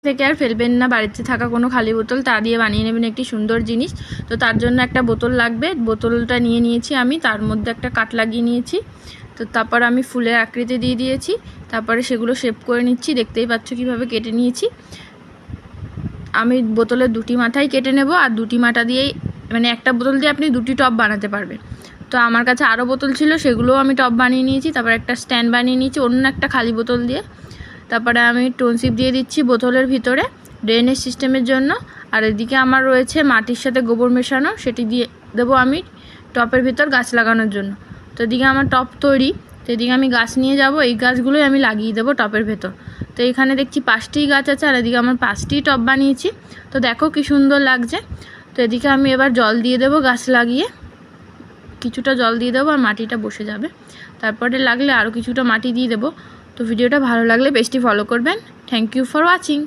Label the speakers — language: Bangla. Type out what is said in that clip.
Speaker 1: থেকে আর ফেলবেন না, বাড়িতে থাকা কোনো খালি বোতল তা দিয়ে বানিয়ে নেবেন একটি সুন্দর জিনিস। তো তার জন্য একটা বোতল লাগবে, বোতলটা নিয়ে নিয়েছি আমি, তার মধ্যে একটা কাট লাগিয়ে নিয়েছি। তো তারপর আমি ফুলের আকৃতি দিয়ে দিয়েছি, তারপরে সেগুলো শেপ করে নিচ্ছি। দেখতেই পাচ্ছ কীভাবে কেটে নিয়েছি। আমি বোতলের দুটি মাথাই কেটে নেব, আর দুটি মাথা দিয়েই মানে একটা বোতল দিয়ে আপনি দুটি টব বানাতে পারবেন। তো আমার কাছে আরও বোতল ছিল, সেগুলোও আমি টব বানিয়ে নিয়েছি। তারপর একটা স্ট্যান্ড বানিয়ে নিয়েছি অন্য একটা খালি বোতল দিয়ে। তারপরে আমি টোনসিপ দিয়ে দিচ্ছি বোতলের ভিতরে ড্রেনেজ সিস্টেমের জন্য। আর এদিকে আমার রয়েছে মাটির সাথে গোবর মেশানো, সেটি দিয়ে দেবো আমি টপের ভিতর গাছ লাগানোর জন্য। তো এদিকে আমার টপ তৈরি, তো এদিকে আমি গাছ নিয়ে যাব, এই গাছগুলোই আমি লাগিয়ে দেবো টপের ভেতর। তো এখানে দেখছি 5টি গাছ আছে, আর এদিকে আমার 5টি টব বানিয়েছি। তো দেখো কি সুন্দর লাগছে। তো এদিকে আমি এবার জল দিয়ে দেবো, গাছ লাগিয়ে কিছুটা জল দিয়ে দেবো আর মাটিটা বসে যাবে। তারপরে লাগলে আরও কিছুটা মাটি দিয়ে দেবো। তো ভিডিওটা ভালো লাগলে পেজটি ফলো করবেন। Thank you for watching.